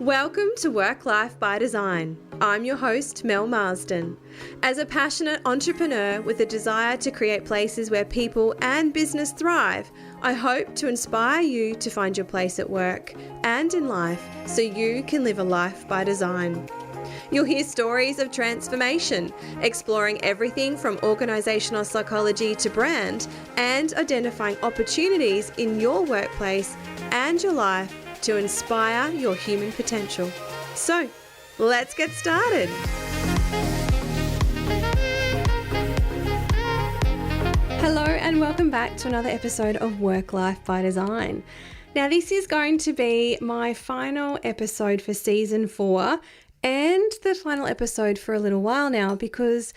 Welcome to Work Life by Design. I'm your host, Mel Marsden. As a passionate entrepreneur with a desire to create places where people and business thrive, I hope to inspire you to find your place at work and in life so you can live a life by design. You'll hear stories of transformation, exploring everything from organisational psychology to brand, and identifying opportunities in your workplace and your life to inspire your human potential. So, let's get started. Hello and welcome back to another episode of Work Life by Design. Now, this is going to be my final episode for season 4 and the final episode for a little while now because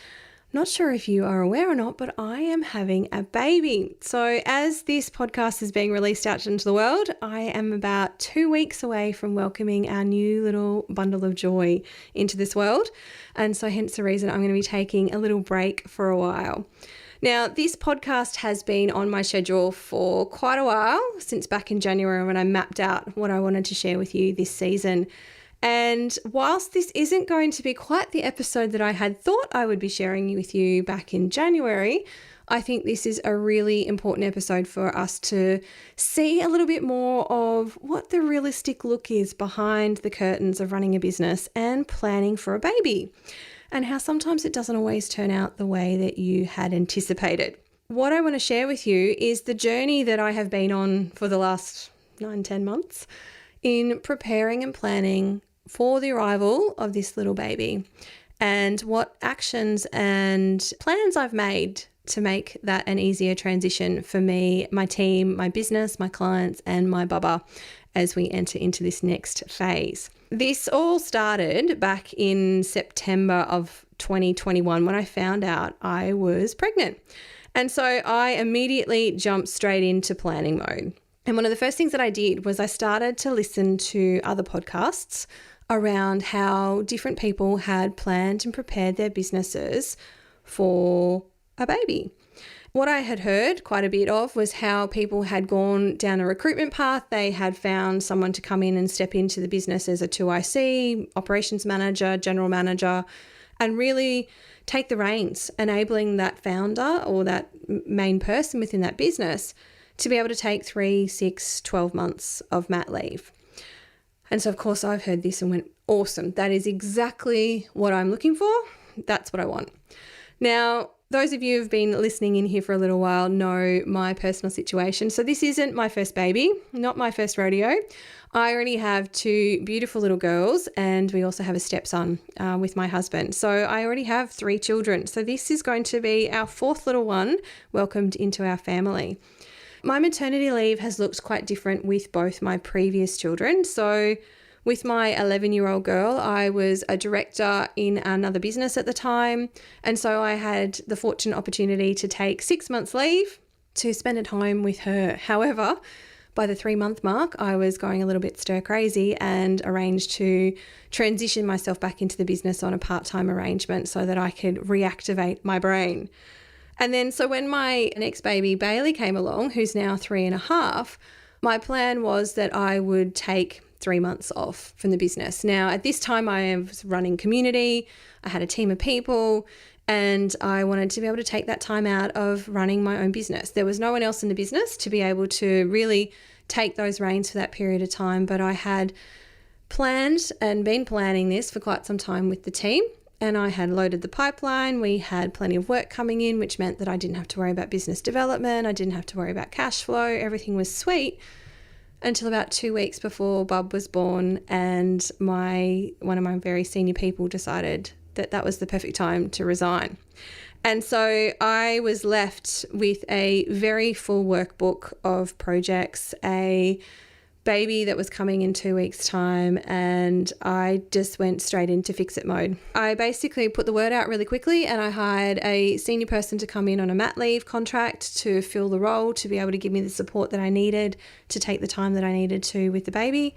I'm not sure if you are aware or not, but I am having a baby. So as this podcast is being released out into the world, I am about 2 weeks away from welcoming our new little bundle of joy into this world. And so hence the reason I'm going to be taking a little break for a while. Now, this podcast has been on my schedule for quite a while, since back in January when I mapped out what I wanted to share with you this season. And whilst this isn't going to be quite the episode that I had thought I would be sharing with you back in January, I think this is a really important episode for us to see a little bit more of what the realistic look is behind the curtains of running a business and planning for a baby, and how sometimes it doesn't always turn out the way that you had anticipated. What I want to share with you is the journey that I have been on for the last 9-10 months in preparing and planning for the arrival of this little baby, and what actions and plans I've made to make that an easier transition for me, my team, my business, my clients, and my bubba as we enter into this next phase. This all started back in September of 2021 when I found out I was pregnant. And so I immediately jumped straight into planning mode. And one of the first things that I did was I started to listen to other podcasts around how different people had planned and prepared their businesses for a baby. What I had heard quite a bit of was how people had gone down a recruitment path. They had found someone to come in and step into the business as a 2IC, operations manager, general manager, and really take the reins, enabling that founder or that main person within that business to be able to take 3, 6, 12 months of mat leave. And so, of course, I've heard this and went, awesome. That is exactly what I'm looking for. That's what I want. Now, those of you who've been listening in here for a little while know my personal situation. So this isn't my first baby, not my first rodeo. I already have 2 beautiful little girls, and we also have a stepson with my husband. So I already have 3 children. So this is going to be our 4th little one welcomed into our family. My maternity leave has looked quite different with both my previous children. So with my 11-year-old girl, I was a director in another business at the time. And so I had the fortunate opportunity to take 6 months leave to spend at home with her. However, by the 3-month mark, I was going a little bit stir crazy and arranged to transition myself back into the business on a part-time arrangement so that I could reactivate my brain. And then so when my next baby, Bailey, came along, who's now 3.5, my plan was that I would take 3 months off from the business. Now, at this time, I was running community. I had a team of people, and I wanted to be able to take that time out of running my own business. There was no one else in the business to be able to really take those reins for that period of time, but I had planned and been planning this for quite some time with the team. And I had loaded the pipeline. We had plenty of work coming in, which meant that I didn't have to worry about business development. I didn't have to worry about cash flow. Everything was sweet until about 2 weeks before Bub was born, and one of my very senior people decided that that was the perfect time to resign. And so I was left with a very full workbook of projects, a baby that was coming in 2 weeks' time, and I just went straight into fix-it mode. I basically put the word out really quickly, and I hired a senior person to come in on a mat leave contract to fill the role, to be able to give me the support that I needed to take the time that I needed to with the baby.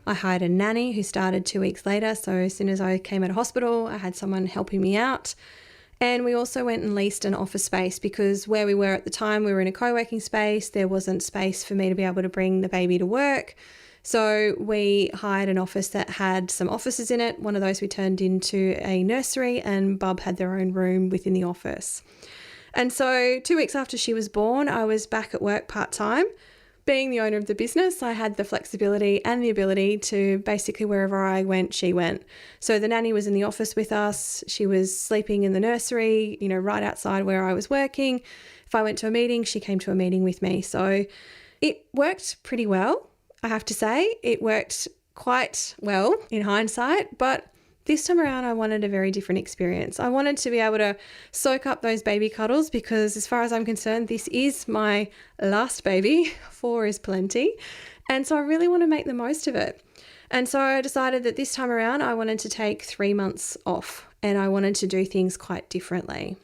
I hired a nanny who started 2 weeks later, so as soon as I came out of hospital, I had someone helping me out. And we also went and leased an office space because where we were at the time, we were in a co-working space. There wasn't space for me to be able to bring the baby to work. So we hired an office that had some offices in it. One of those we turned into a nursery, and Bub had their own room within the office. And so 2 weeks after she was born, I was back at work part-time. Being the owner of the business, I had the flexibility and the ability to basically wherever I went, she went. So the nanny was in the office with us. She was sleeping in the nursery, right outside where I was working. If I went to a meeting, she came to a meeting with me. So it worked pretty well, I have to say. It worked quite well in hindsight, but this time around, I wanted a very different experience. I wanted to be able to soak up those baby cuddles because as far as I'm concerned, this is my last baby. 4 is plenty. And so I really want to make the most of it. And so I decided that this time around, I wanted to take 3 months off and I wanted to do things quite differently.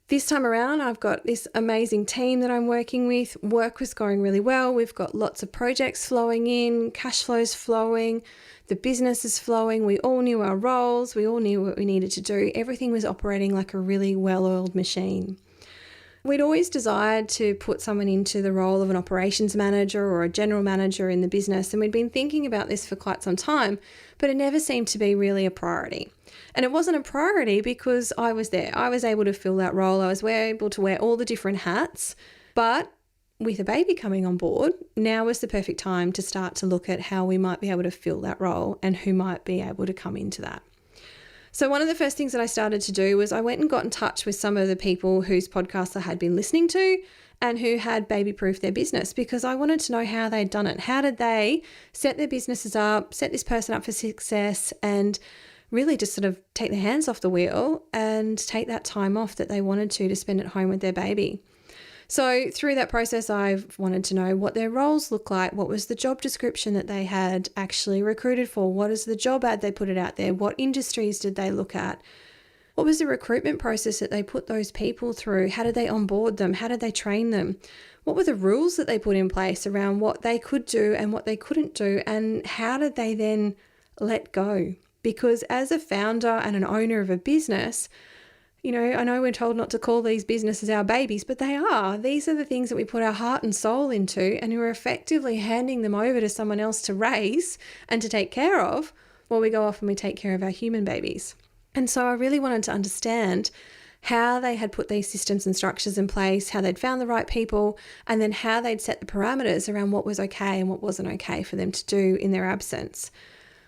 This time around, I've got this amazing team that I'm working with. Work was going really well. We've got lots of projects flowing in, cash flows flowing, the business is flowing. We all knew our roles. We all knew what we needed to do. Everything was operating like a really well-oiled machine. We'd always desired to put someone into the role of an operations manager or a general manager in the business, and we'd been thinking about this for quite some time, but it never seemed to be really a priority. And it wasn't a priority because I was there. I was able to fill that role. I was able to wear all the different hats. But with a baby coming on board, now was the perfect time to start to look at how we might be able to fill that role and who might be able to come into that. So one of the first things that I started to do was I went and got in touch with some of the people whose podcasts I had been listening to and who had baby-proofed their business because I wanted to know how they'd done it. How did they set their businesses up, set this person up for success, and really just sort of take their hands off the wheel and take that time off that they wanted to spend at home with their baby. So through that process, I've wanted to know what their roles look like. What was the job description that they had actually recruited for? What is the job ad they put it out there? What industries did they look at? What was the recruitment process that they put those people through? How did they onboard them? How did they train them? What were the rules that they put in place around what they could do and what they couldn't do? And how did they then let go? Because as a founder and an owner of a business, I know we're told not to call these businesses our babies, but they are. These are the things that we put our heart and soul into, and we're effectively handing them over to someone else to raise and to take care of while we go off and we take care of our human babies. And so I really wanted to understand how they had put these systems and structures in place, how they'd found the right people, and then how they'd set the parameters around what was okay and what wasn't okay for them to do in their absence.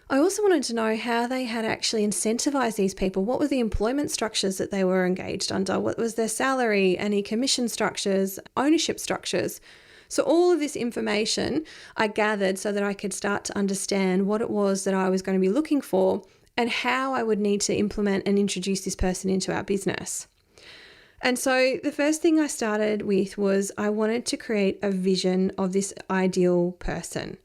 I also wanted to know how they had actually incentivized these people. What were the employment structures that they were engaged under? What was their salary, any commission structures, ownership structures? So all of this information I gathered so that I could start to understand what it was that I was going to be looking for and how I would need to implement and introduce this person into our business. And so the first thing I started with was I wanted to create a vision of this ideal person.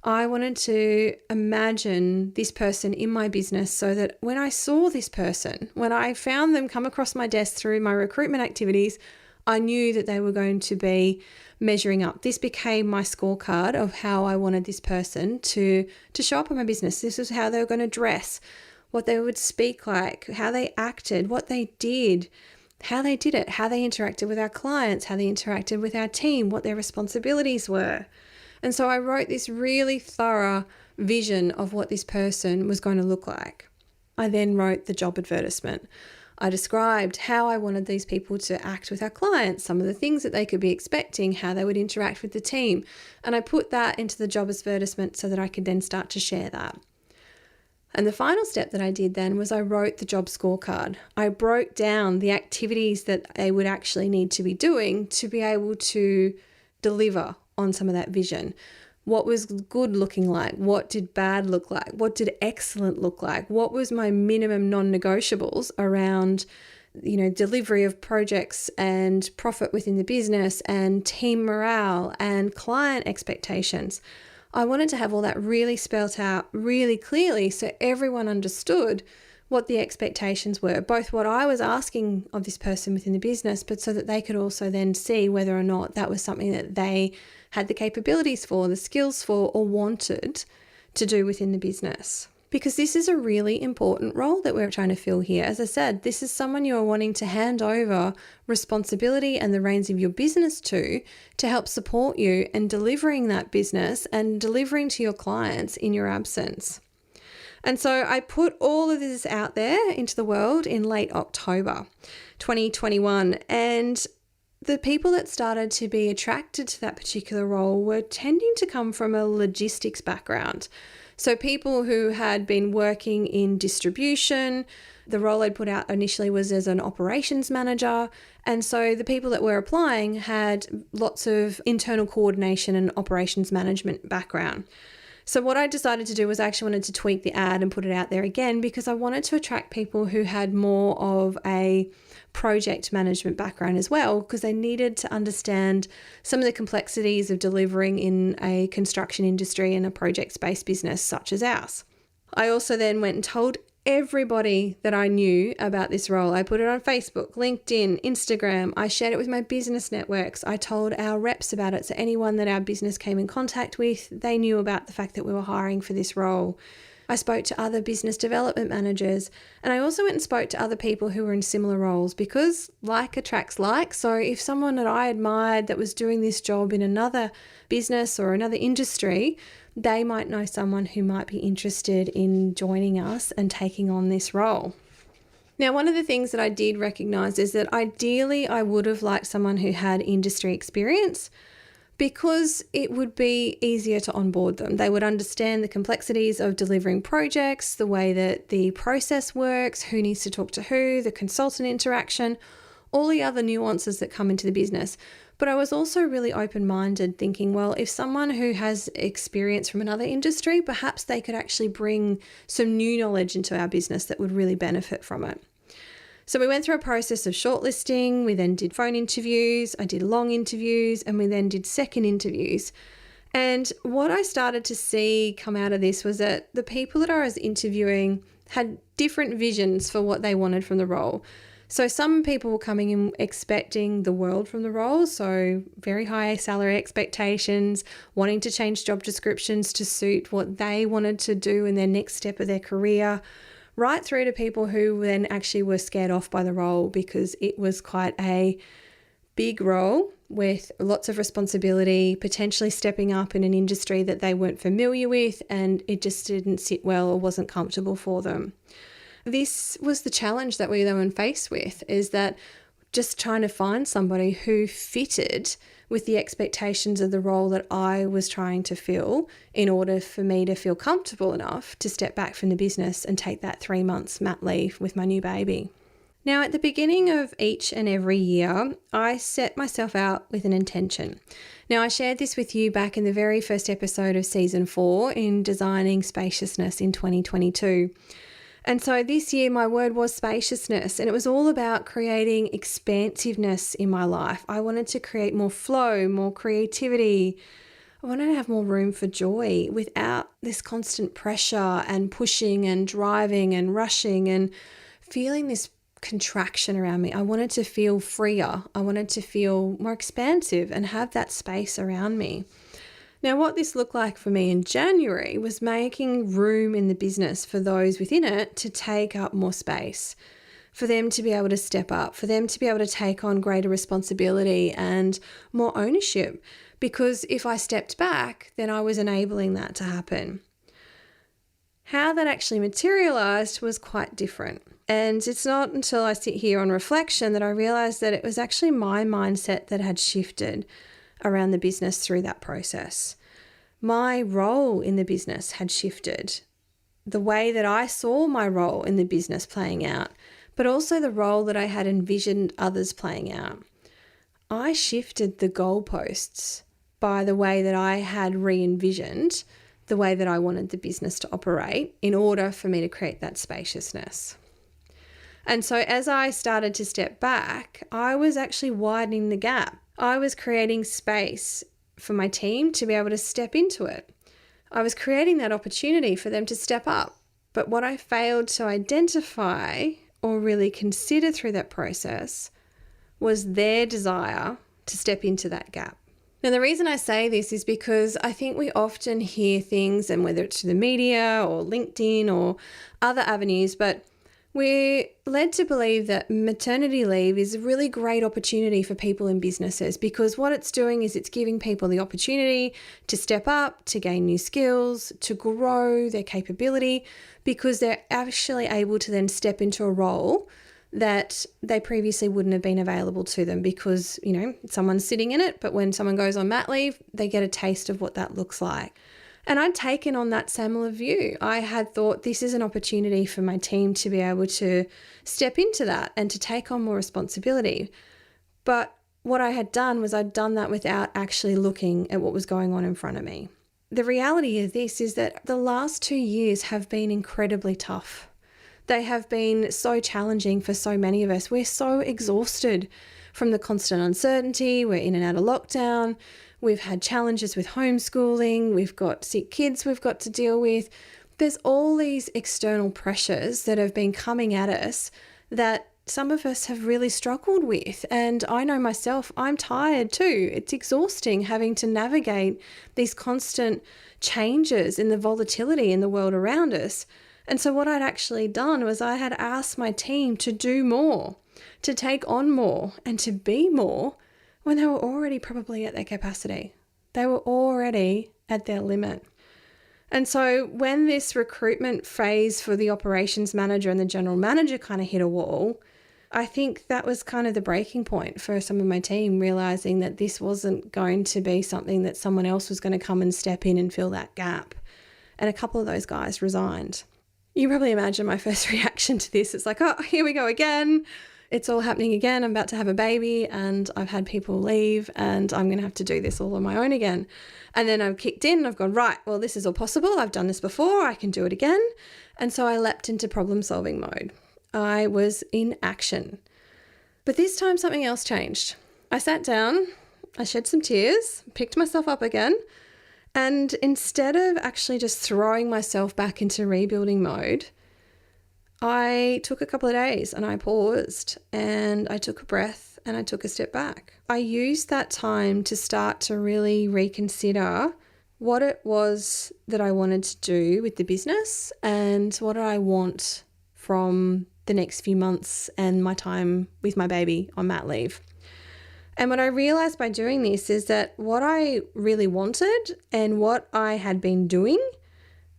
I wanted to imagine this person in my business so that when I saw this person, when I found them come across my desk through my recruitment activities, I knew that they were going to be measuring up. This became my scorecard of how I wanted this person to show up in my business. This was how they were going to dress, what they would speak like, how they acted, what they did, how they did it, how they interacted with our clients, how they interacted with our team, what their responsibilities were. And so I wrote this really thorough vision of what this person was going to look like. I then wrote the job advertisement. I described how I wanted these people to act with our clients, some of the things that they could be expecting, how they would interact with the team. And I put that into the job advertisement so that I could then start to share that. And the final step that I did then was I wrote the job scorecard. I broke down the activities that they would actually need to be doing to be able to deliver on some of that vision. What was good looking like? What did bad look like? What did excellent look like? What was my minimum non-negotiables around, delivery of projects and profit within the business and team morale and client expectations? I wanted to have all that really spelt out really clearly so everyone understood what the expectations were, both what I was asking of this person within the business, but so that they could also then see whether or not that was something that they had the capabilities for, the skills for, or wanted to do within the business. because this is a really important role that we're trying to fill here. As I said, this is someone you are wanting to hand over responsibility and the reins of your business to help support you in delivering that business and delivering to your clients in your absence. And so I put all of this out there into the world in late October 2021, and the people that started to be attracted to that particular role were tending to come from a logistics background. So people who had been working in distribution, the role I'd put out initially was as an operations manager. And so the people that were applying had lots of internal coordination and operations management background. So what I decided to do was I actually wanted to tweak the ad and put it out there again because I wanted to attract people who had more of a project management background as well, because they needed to understand some of the complexities of delivering in a construction industry and a project-based business such as ours. I also then went and told everybody that I knew about this role. I put it on Facebook, LinkedIn, Instagram. I shared it with my business networks. I told our reps about it. So anyone that our business came in contact with, they knew about the fact that we were hiring for this role. I spoke to other business development managers, and I also went and spoke to other people who were in similar roles because like attracts like. So if someone that I admired that was doing this job in another business or another industry, they might know someone who might be interested in joining us and taking on this role. Now, one of the things that I did recognize is that ideally I would have liked someone who had industry experience, because it would be easier to onboard them. They would understand the complexities of delivering projects, the way that the process works, who needs to talk to who, the consultant interaction, all the other nuances that come into the business. But I was also really open-minded, thinking, well, if someone who has experience from another industry, perhaps they could actually bring some new knowledge into our business that would really benefit from it. So we went through a process of shortlisting, we then did phone interviews, I did long interviews, and we then did second interviews. And what I started to see come out of this was that the people that I was interviewing had different visions for what they wanted from the role. So some people were coming in expecting the world from the role, so very high salary expectations, wanting to change job descriptions to suit what they wanted to do in their next step of their career, right through to people who then actually were scared off by the role because it was quite a big role with lots of responsibility, potentially stepping up in an industry that they weren't familiar with, and it just didn't sit well or wasn't comfortable for them. This was the challenge that we were faced with, is that just trying to find somebody who fitted with the expectations of the role that I was trying to fill in order for me to feel comfortable enough to step back from the business and take that 3 months mat leave with my new baby. Now, at the beginning of each and every year, I set myself out with an intention. Now, I shared this with you back in the very first episode of season 4 in designing spaciousness in 2022. And so this year my word was spaciousness, and it was all about creating expansiveness in my life. I wanted to create more flow, more creativity. I wanted to have more room for joy without this constant pressure and pushing and driving and rushing and feeling this contraction around me. I wanted to feel freer. I wanted to feel more expansive and have that space around me. Now, what this looked like for me in January was making room in the business for those within it to take up more space, for them to be able to step up, for them to be able to take on greater responsibility and more ownership. Because if I stepped back, then I was enabling that to happen. How that actually materialized was quite different. And it's not until I sit here on reflection that I realized that it was actually my mindset that had shifted around the business through that process. My role in the business had shifted. The way that I saw my role in the business playing out, but also the role that I had envisioned others playing out. I shifted the goalposts by the way that I had re-envisioned the way that I wanted the business to operate in order for me to create that spaciousness. And so as I started to step back, I was actually widening the gap. I was creating space for my team to be able to step into it. I was creating that opportunity for them to step up. But what I failed to identify or really consider through that process was their desire to step into that gap. Now, the reason I say this is because I think we often hear things, and whether it's through the media or LinkedIn or other avenues, but we're led to believe that maternity leave is a really great opportunity for people in businesses, because what it's doing is it's giving people the opportunity to step up, to gain new skills, to grow their capability, because they're actually able to then step into a role that they previously wouldn't have been available to them because, someone's sitting in it. But when someone goes on mat leave, they get a taste of what that looks like. And I'd taken on that similar view. I had thought this is an opportunity for my team to be able to step into that and to take on more responsibility. But what I had done was I'd done that without actually looking at what was going on in front of me. The reality of this is that the last 2 years have been incredibly tough. They have been so challenging for so many of us. We're so exhausted from the constant uncertainty. We're in and out of lockdown. We've had challenges with homeschooling. We've got sick kids we've got to deal with. There's all these external pressures that have been coming at us that some of us have really struggled with. And I know myself, I'm tired too. It's exhausting having to navigate these constant changes in the volatility in the world around us. And so what I'd actually done was I had asked my team to do more, to take on more, and to be more when they were already probably at their capacity. They were already at their limit. And so when this recruitment phase for the operations manager and the general manager kind of hit a wall, I think that was kind of the breaking point for some of my team, realizing that this wasn't going to be something that someone else was going to come and step in and fill that gap. And a couple of those guys resigned. You probably imagine my first reaction to this. It's like, oh, here we go again. It's all happening again. I'm about to have a baby and I've had people leave and I'm going to have to do this all on my own again. And then I've kicked in and I've gone, right, well, this is all possible. I've done this before. I can do it again. And so I leapt into problem solving mode. I was in action. But this time something else changed. I sat down, I shed some tears, picked myself up again. And instead of actually just throwing myself back into rebuilding mode, I took a couple of days and I paused and I took a breath and I took a step back. I used that time to start to really reconsider what it was that I wanted to do with the business and what I want from the next few months and my time with my baby on mat leave. And what I realized by doing this is that what I really wanted and what I had been doing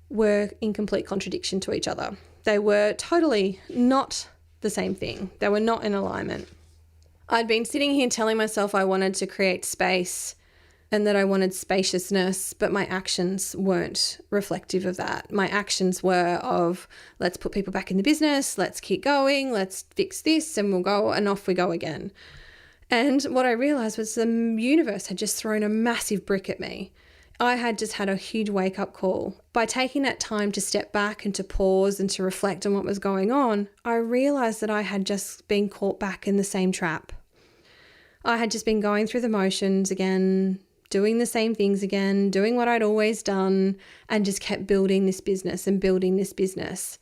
were in complete contradiction to each other. They were totally not the same thing. They were not in alignment. I'd been sitting here telling myself I wanted to create space and that I wanted spaciousness, but my actions weren't reflective of that. My actions were of, let's put people back in the business, let's keep going, let's fix this, and we'll go, and off we go again. And what I realized was the universe had just thrown a massive brick at me. I had just had a huge wake-up call. By taking that time to step back and to pause and to reflect on what was going on, I realized that I had just been caught back in the same trap. I had just been going through the motions again, doing the same things again, doing what I'd always done, and just kept building this business and building this business.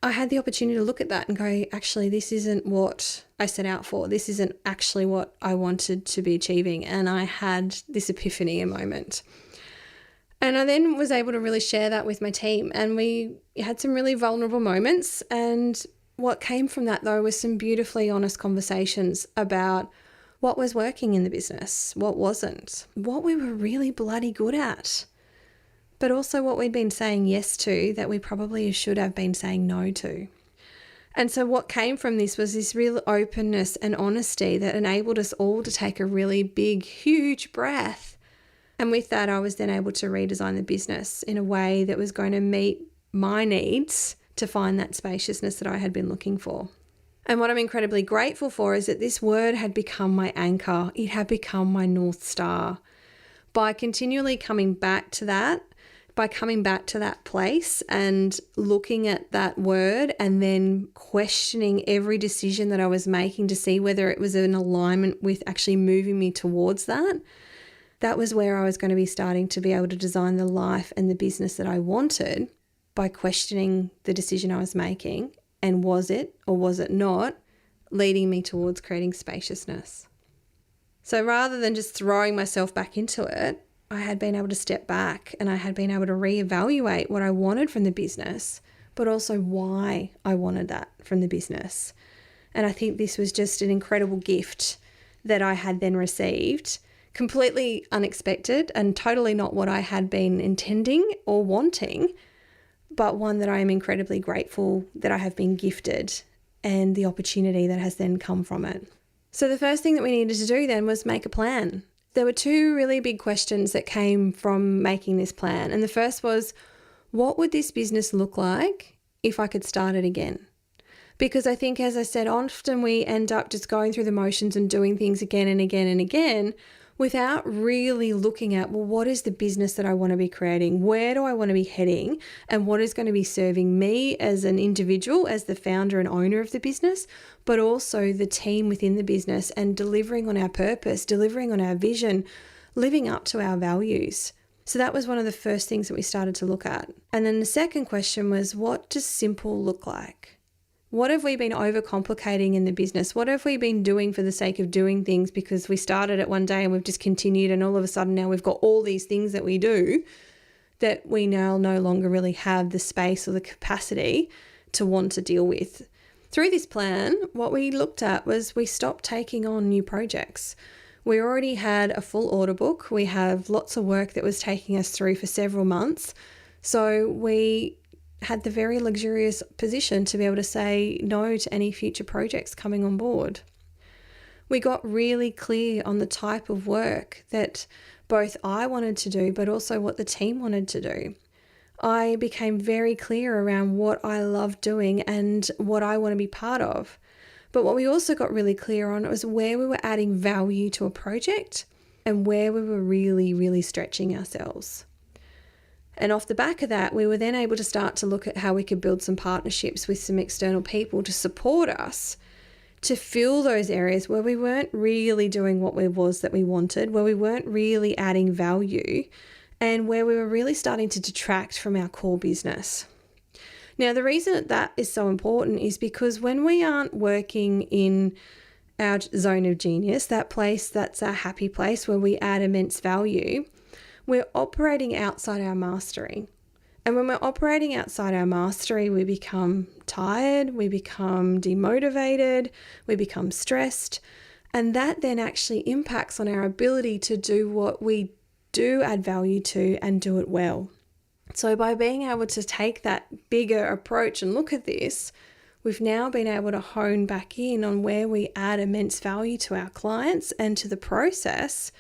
I had the opportunity to look at that and go, actually, this isn't what I set out for. This isn't actually what I wanted to be achieving. And I had this epiphany moment. And I then was able to really share that with my team. And we had some really vulnerable moments. And what came from that, though, was some beautifully honest conversations about what was working in the business, what wasn't, what we were really bloody good at, but also what we'd been saying yes to that we probably should have been saying no to. And so what came from this was this real openness and honesty that enabled us all to take a really big, huge breath. And with that, I was then able to redesign the business in a way that was going to meet my needs to find that spaciousness that I had been looking for. And what I'm incredibly grateful for is that this word had become my anchor. It had become my North Star. By continually coming back to that, by coming back to that place and looking at that word and then questioning every decision that I was making to see whether it was in alignment with actually moving me towards that, that was where I was going to be starting to be able to design the life and the business that I wanted by questioning the decision I was making. And was it or was it not leading me towards creating spaciousness? So rather than just throwing myself back into it, I had been able to step back and I had been able to reevaluate what I wanted from the business, but also why I wanted that from the business. And I think this was just an incredible gift that I had then received, completely unexpected and totally not what I had been intending or wanting, but one that I am incredibly grateful that I have been gifted and the opportunity that has then come from it. So the first thing that we needed to do then was make a plan. There were two really big questions that came from making this plan. And the first was, what would this business look like if I could start it again? Because I think, as I said, often we end up just going through the motions and doing things again and again and again without really looking at, well, what is the business that I want to be creating? Where do I want to be heading? And what is going to be serving me as an individual, as the founder and owner of the business, but also the team within the business, and delivering on our purpose, delivering on our vision, living up to our values. So that was one of the first things that we started to look at. And then the second question was, what does simple look like? What have we been overcomplicating in the business? What have we been doing for the sake of doing things because we started it one day and we've just continued, and all of a sudden now we've got all these things that we do that we now no longer really have the space or the capacity to want to deal with. Through this plan, what we looked at was we stopped taking on new projects. We already had a full order book. We have lots of work that was taking us through for several months. So we had the very luxurious position to be able to say no to any future projects coming on board. We got really clear on the type of work that both I wanted to do, but also what the team wanted to do. I became very clear around what I love doing and what I want to be part of. But what we also got really clear on was where we were adding value to a project and where we were really, really stretching ourselves. And off the back of that, we were then able to start to look at how we could build some partnerships with some external people to support us to fill those areas where we weren't really doing what it was that we wanted, where we weren't really adding value, and where we were really starting to detract from our core business. Now, the reason that that is so important is because when we aren't working in our zone of genius, that place that's our happy place where we add immense value, we're operating outside our mastery. And when we're operating outside our mastery, we become tired, we become demotivated, we become stressed, and that then actually impacts on our ability to do what we do add value to and do it well. So by being able to take that bigger approach and look at this, we've now been able to hone back in on where we add immense value to our clients and to the process,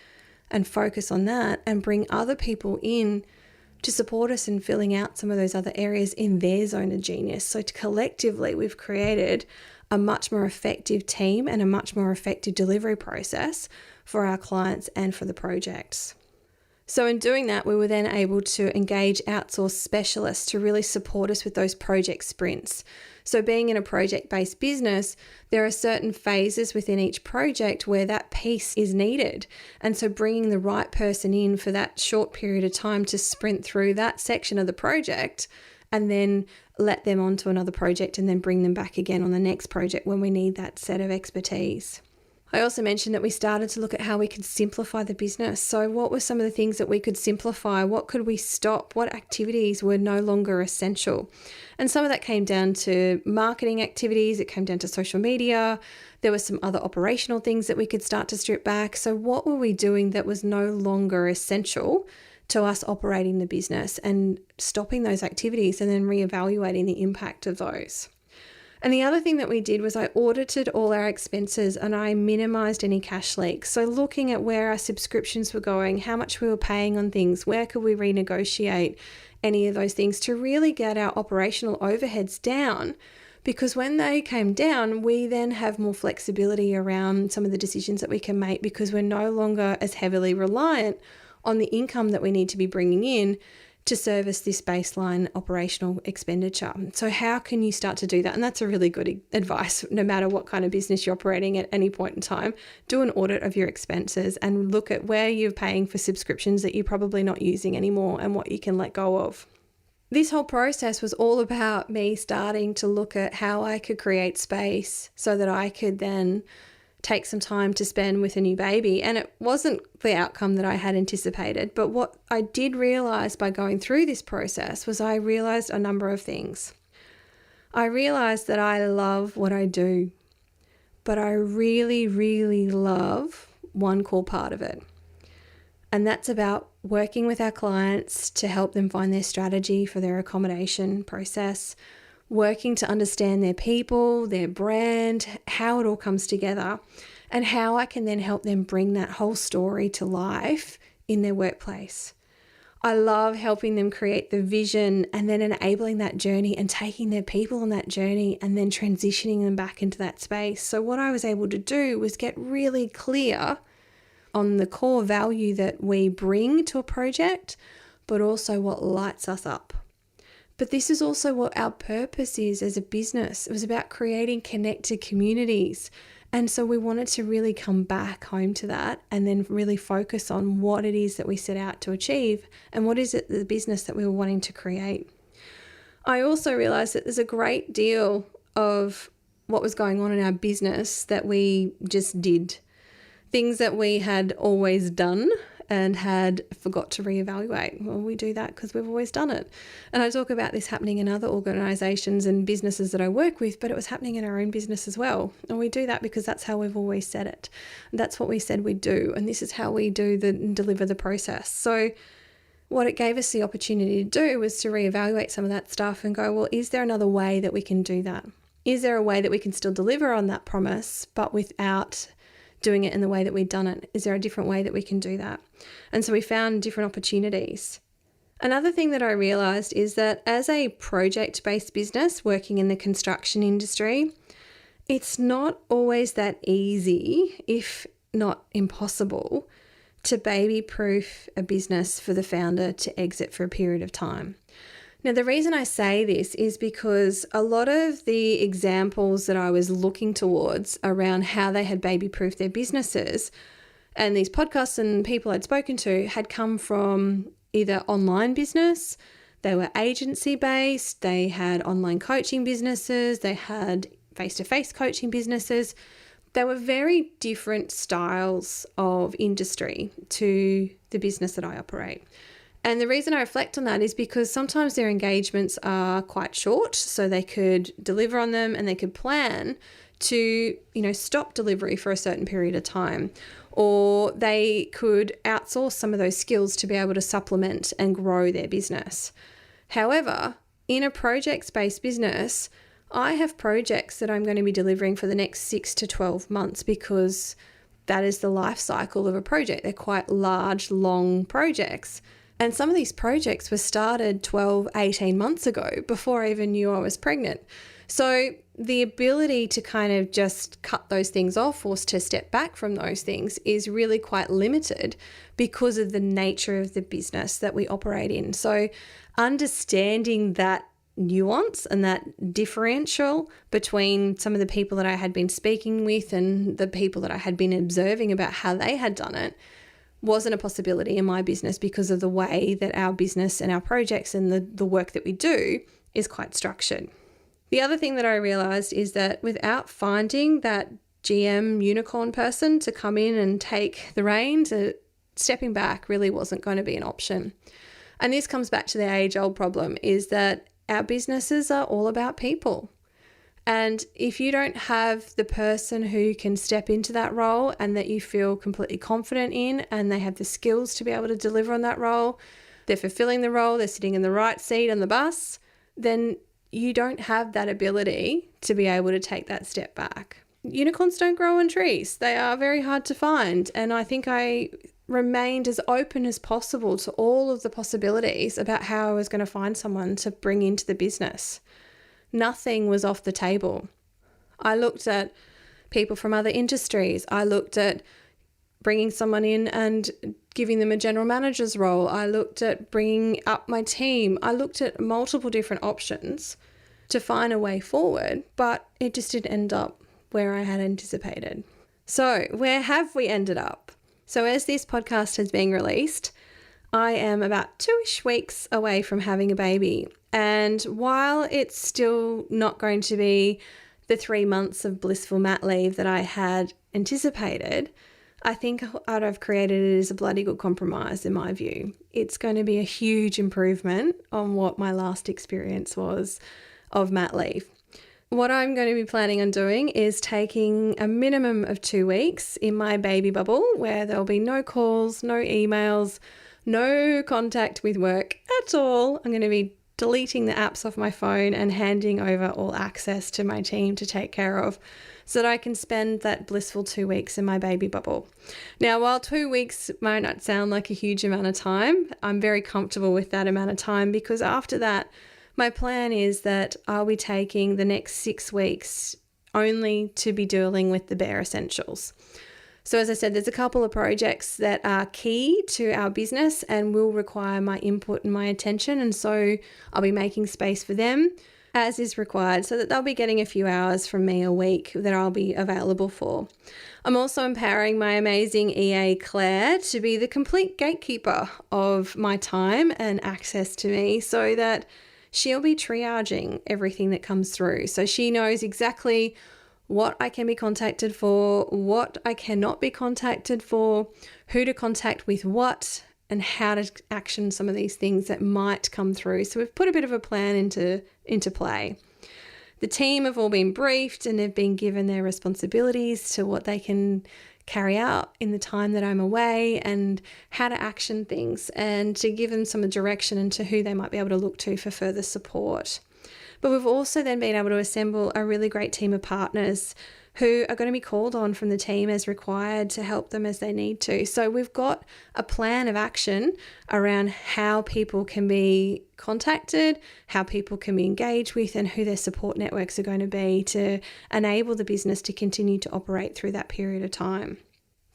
and focus on that and bring other people in to support us in filling out some of those other areas in their zone of genius. So collectively, we've created a much more effective team and a much more effective delivery process for our clients and for the projects. So in doing that, we were then able to engage outsourced specialists to really support us with those project sprints. So being in a project-based business, there are certain phases within each project where that piece is needed. And so bringing the right person in for that short period of time to sprint through that section of the project and then let them onto another project and then bring them back again on the next project when we need that set of expertise. I also mentioned that we started to look at how we could simplify the business. So what were some of the things that we could simplify? What could we stop? What activities were no longer essential? And some of that came down to marketing activities. It came down to social media. There were some other operational things that we could start to strip back. So what were we doing that was no longer essential to us operating the business, and stopping those activities and then reevaluating the impact of those? And the other thing that we did was I audited all our expenses and I minimized any cash leaks. So looking at where our subscriptions were going, how much we were paying on things, where could we renegotiate any of those things to really get our operational overheads down. Because when they came down, we then have more flexibility around some of the decisions that we can make, because we're no longer as heavily reliant on the income that we need to be bringing in to service this baseline operational expenditure. So how can you start to do that? And that's a really good advice, no matter what kind of business you're operating at any point in time. Do an audit of your expenses and look at where you're paying for subscriptions that you're probably not using anymore and what you can let go of. This whole process was all about me starting to look at how I could create space so that I could then take some time to spend with a new baby. And it wasn't the outcome that I had anticipated. But what I did realize by going through this process was I realized a number of things. I realized that I love what I do, but I really, really love one core part of it. And that's about working with our clients to help them find their strategy for their accommodation process, working to understand their people, their brand, how it all comes together, and how I can then help them bring that whole story to life in their workplace. I love helping them create the vision and then enabling that journey and taking their people on that journey and then transitioning them back into that space. So what I was able to do was get really clear on the core value that we bring to a project, but also what lights us up. But this is also what our purpose is as a business. It was about creating connected communities. And so we wanted to really come back home to that and then really focus on what it is that we set out to achieve and what is it the business that we were wanting to create. I also realized that there's a great deal of what was going on in our business that we just did. Things that we had always done and had forgot to reevaluate. Well, we do that because we've always done it. And I talk about this happening in other organisations and businesses that I work with, but it was happening in our own business as well. And we do that because that's how we've always said it. That's what we said we'd do. And this is how we deliver the process. So what it gave us the opportunity to do was to reevaluate some of that stuff and go, well, is there another way that we can do that? Is there a way that we can still deliver on that promise, but without doing it in the way that we'd done it? Is there a different way that we can do that? And so we found different opportunities. Another thing that I realized is that as a project-based business working in the construction industry, it's not always that easy, if not impossible, to baby-proof a business for the founder to exit for a period of time. Now, the reason I say this is because a lot of the examples that I was looking towards around how they had baby-proofed their businesses and these podcasts and people I'd spoken to had come from either online business, they were agency-based, they had online coaching businesses, they had face-to-face coaching businesses. They were very different styles of industry to the business that I operate. And the reason I reflect on that is because sometimes their engagements are quite short, so they could deliver on them and they could plan to, stop delivery for a certain period of time, or they could outsource some of those skills to be able to supplement and grow their business. However, in a projects-based business, I have projects that I'm going to be delivering for the next 6 to 12 months because that is the life cycle of a project. They're quite large, long projects. And some of these projects were started 12, 18 months ago before I even knew I was pregnant. So the ability to kind of just cut those things off or to step back from those things is really quite limited because of the nature of the business that we operate in. So understanding that nuance and that differential between some of the people that I had been speaking with and the people that I had been observing about how they had done it wasn't a possibility in my business because of the way that our business and our projects and the work that we do is quite structured. The other thing that I realized is that without finding that GM unicorn person to come in and take the reins, stepping back really wasn't going to be an option. And this comes back to the age-old problem is that our businesses are all about people. And if you don't have the person who can step into that role and that you feel completely confident in and they have the skills to be able to deliver on that role, they're fulfilling the role, they're sitting in the right seat on the bus, then you don't have that ability to be able to take that step back. Unicorns don't grow on trees. They are very hard to find. And I think I remained as open as possible to all of the possibilities about how I was going to find someone to bring into the business. Nothing was off the table. I looked at people from other industries. I looked at bringing someone in and giving them a general manager's role. I looked at bringing up my team. I looked at multiple different options to find a way forward, but it just didn't end up where I had anticipated. So where have we ended up? So as this podcast has been released, I am about 2-ish weeks away from having a baby. And while it's still not going to be the 3 months of blissful mat leave that I had anticipated, I think what I've created is a bloody good compromise in my view. It's going to be a huge improvement on what my last experience was of mat leave. What I'm going to be planning on doing is taking a minimum of 2 weeks in my baby bubble where there'll be no calls, no emails, no contact with work at all. I'm going to be deleting the apps off my phone and handing over all access to my team to take care of so that I can spend that blissful 2 weeks in my baby bubble. Now, while 2 weeks might not sound like a huge amount of time, I'm very comfortable with that amount of time because after that, my plan is that I'll be taking the next 6 weeks only to be dealing with the bare essentials. So as I said, there's a couple of projects that are key to our business and will require my input and my attention. And so I'll be making space for them as is required so that they'll be getting a few hours from me a week that I'll be available for. I'm also empowering my amazing EA Claire to be the complete gatekeeper of my time and access to me so that she'll be triaging everything that comes through. So she knows exactly what I can be contacted for, what I cannot be contacted for, who to contact with what, and how to action some of these things that might come through. So we've put a bit of a plan into play. The team have all been briefed and they've been given their responsibilities to what they can carry out in the time that I'm away and how to action things and to give them some direction into who they might be able to look to for further support. But we've also then been able to assemble a really great team of partners who are going to be called on from the team as required to help them as they need to. So we've got a plan of action around how people can be contacted, how people can be engaged with, and who their support networks are going to be to enable the business to continue to operate through that period of time.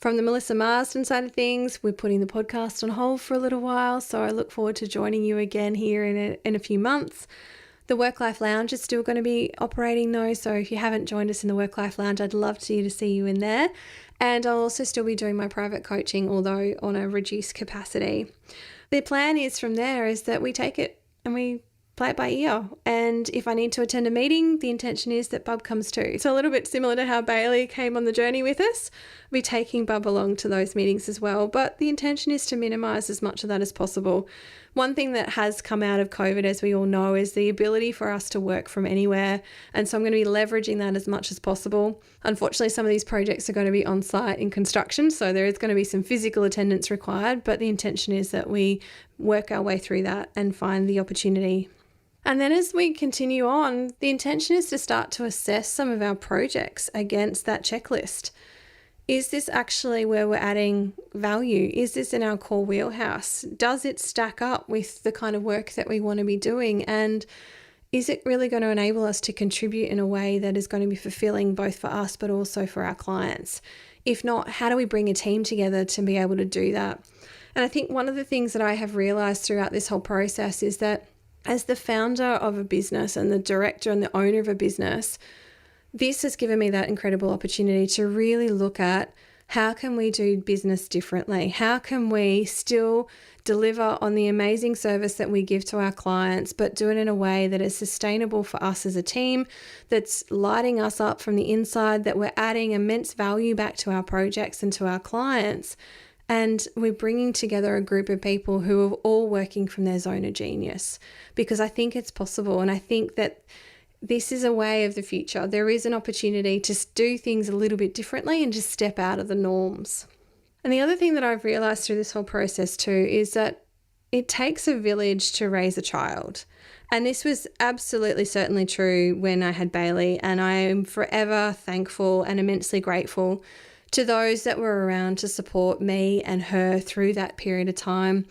From the Melissa Marsden side of things, we're putting the podcast on hold for a little while, so I look forward to joining you again here in a few months. The Work Life Lounge is still going to be operating though, so if you haven't joined us in the Work Life Lounge, I'd love to see you in there. And I'll also still be doing my private coaching, although on a reduced capacity. The plan is from there is that we take it and we play it by ear. And if I need to attend a meeting, the intention is that Bub comes too. So a little bit similar to how Bailey came on the journey with us, we'll be taking Bub along to those meetings as well. But the intention is to minimize as much of that as possible. One thing that has come out of COVID, as we all know, is the ability for us to work from anywhere. And so I'm going to be leveraging that as much as possible. Unfortunately, some of these projects are going to be on site in construction, so there is going to be some physical attendance required, but the intention is that we work our way through that and find the opportunity. And then as we continue on, the intention is to start to assess some of our projects against that checklist. Is this actually where we're adding value? Is this in our core wheelhouse? Does it stack up with the kind of work that we want to be doing? And is it really going to enable us to contribute in a way that is going to be fulfilling both for us but also for our clients? If not, how do we bring a team together to be able to do that? And I think one of the things that I have realized throughout this whole process is that as the founder of a business and the director and the owner of a business, this has given me that incredible opportunity to really look at how can we do business differently? How can we still deliver on the amazing service that we give to our clients, but do it in a way that is sustainable for us as a team, that's lighting us up from the inside, that we're adding immense value back to our projects and to our clients. And we're bringing together a group of people who are all working from their zone of genius, because I think it's possible. And I think that this is a way of the future. There is an opportunity to do things a little bit differently and just step out of the norms. And the other thing that I've realized through this whole process too is that it takes a village to raise a child. And this was absolutely certainly true when I had Bailey, and I am forever thankful and immensely grateful to those that were around to support me and her through that period of time.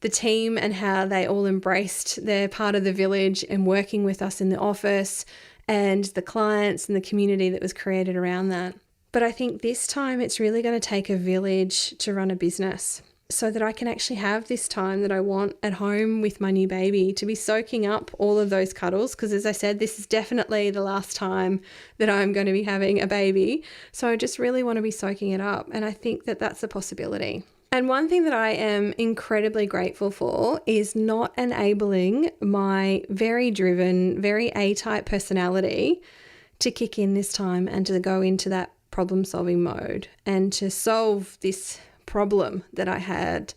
The team and how they all embraced their part of the village and working with us in the office, and the clients and the community that was created around that. But I think this time it's really going to take a village to run a business so that I can actually have this time that I want at home with my new baby, to be soaking up all of those cuddles. Because as I said, this is definitely the last time that I'm going to be having a baby. So I just really want to be soaking it up. And I think that that's a possibility. And one thing that I am incredibly grateful for is not enabling my very driven, very A-type personality to kick in this time and to go into that problem-solving mode and to solve this problem that I had.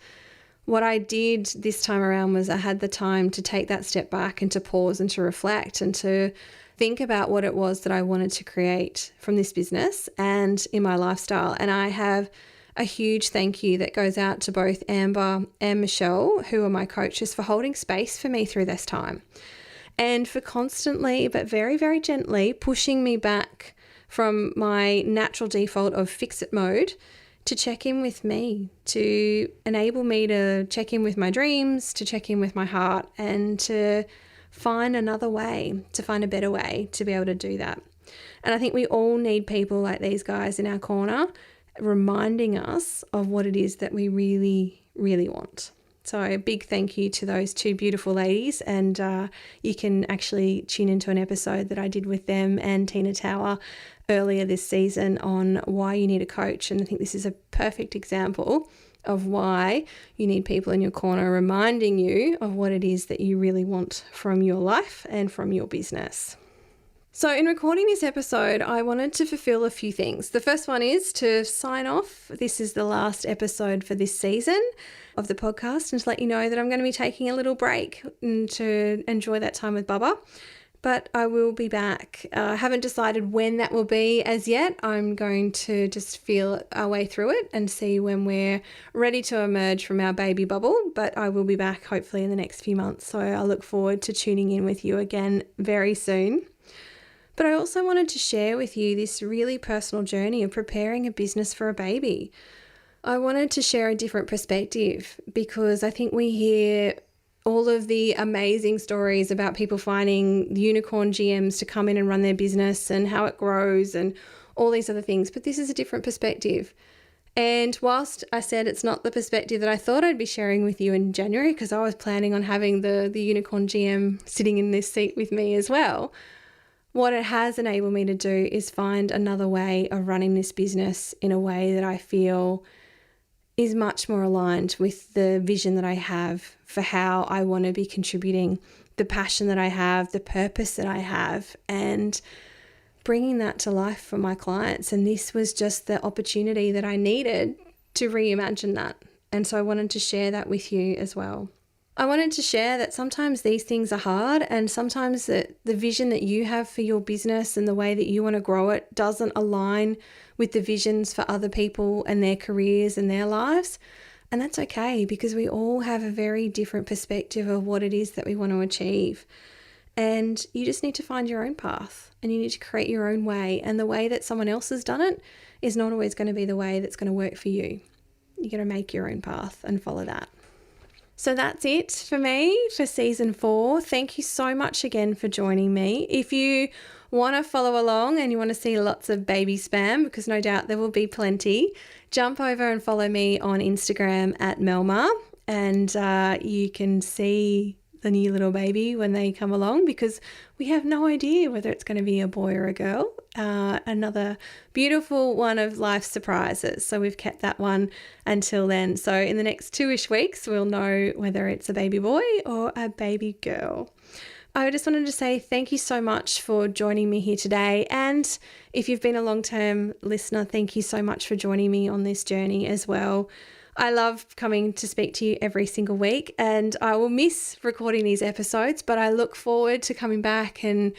What I did this time around was I had the time to take that step back and to pause and to reflect and to think about what it was that I wanted to create from this business and in my lifestyle. And I have a huge thank you that goes out to both Amber and Michelle, who are my coaches, for holding space for me through this time and for constantly, but very, very gently pushing me back from my natural default of fix-it mode to check in with me, to enable me to check in with my dreams, to check in with my heart, and to find another way, to find a better way to be able to do that. And I think we all need people like these guys in our corner reminding us of what it is that we really, really want. So a big thank you to those two beautiful ladies, and you can actually tune into an episode that I did with them and Tina Tower earlier this season on why you need a coach. And I think this is a perfect example of why you need people in your corner reminding you of what it is that you really want from your life and from your business. So in recording this episode, I wanted to fulfill a few things. The first one is to sign off. This is the last episode for this season of the podcast, and to let you know that I'm going to be taking a little break and to enjoy that time with Bubba. But I will be back. I haven't decided when that will be as yet. I'm going to just feel our way through it and see when we're ready to emerge from our baby bubble. But I will be back hopefully in the next few months. So I look forward to tuning in with you again very soon. But I also wanted to share with you this really personal journey of preparing a business for a baby. I wanted to share a different perspective because I think we hear all of the amazing stories about people finding unicorn GMs to come in and run their business and how it grows and all these other things. But this is a different perspective. And whilst I said it's not the perspective that I thought I'd be sharing with you in January, because I was planning on having the unicorn GM sitting in this seat with me as well, what it has enabled me to do is find another way of running this business in a way that I feel is much more aligned with the vision that I have for how I want to be contributing, the passion that I have, the purpose that I have, and bringing that to life for my clients. And this was just the opportunity that I needed to reimagine that. And so I wanted to share that with you as well. I wanted to share that sometimes these things are hard, and sometimes the vision that you have for your business and the way that you want to grow it doesn't align with the visions for other people and their careers and their lives. And that's okay, because we all have a very different perspective of what it is that we want to achieve. And you just need to find your own path, and you need to create your own way. And the way that someone else has done it is not always going to be the way that's going to work for you. You're going to make your own path and follow that. So that's it for me for season 4. Thank you so much again for joining me. If you want to follow along and you want to see lots of baby spam, because no doubt there will be plenty, jump over and follow me on Instagram at Melma, and you can see the new little baby when they come along, because we have no idea whether it's going to be a boy or a girl. Another beautiful one of life's surprises. So we've kept that one until then. So in the next 2-ish weeks, we'll know whether it's a baby boy or a baby girl. I just wanted to say thank you so much for joining me here today. And if you've been a long-term listener, thank you so much for joining me on this journey as well. I love coming to speak to you every single week, and I will miss recording these episodes, but I look forward to coming back and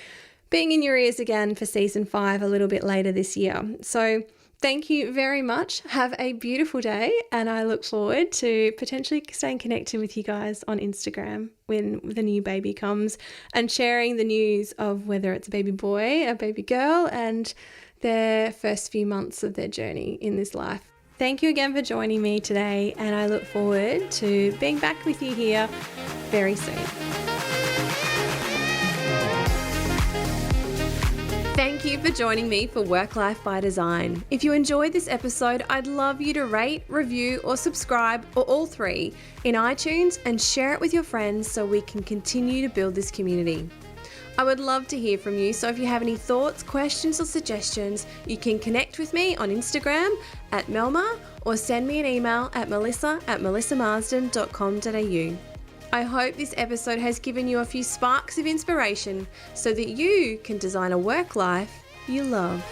being in your ears again for season 5 a little bit later this year. So thank you very much. Have a beautiful day, and I look forward to potentially staying connected with you guys on Instagram when the new baby comes and sharing the news of whether it's a baby boy, a baby girl, and their first few months of their journey in this life. Thank you again for joining me today, and I look forward to being back with you here very soon. Thank you for joining me for Work Life by Design. If you enjoyed this episode, I'd love you to rate, review, or subscribe, or all 3 in iTunes, and share it with your friends so we can continue to build this community. I would love to hear from you, so if you have any thoughts, questions, or suggestions, you can connect with me on Instagram at Melma, or send me an email at melissa@melissamarsden.com.au. I hope this episode has given you a few sparks of inspiration so that you can design a work life you love.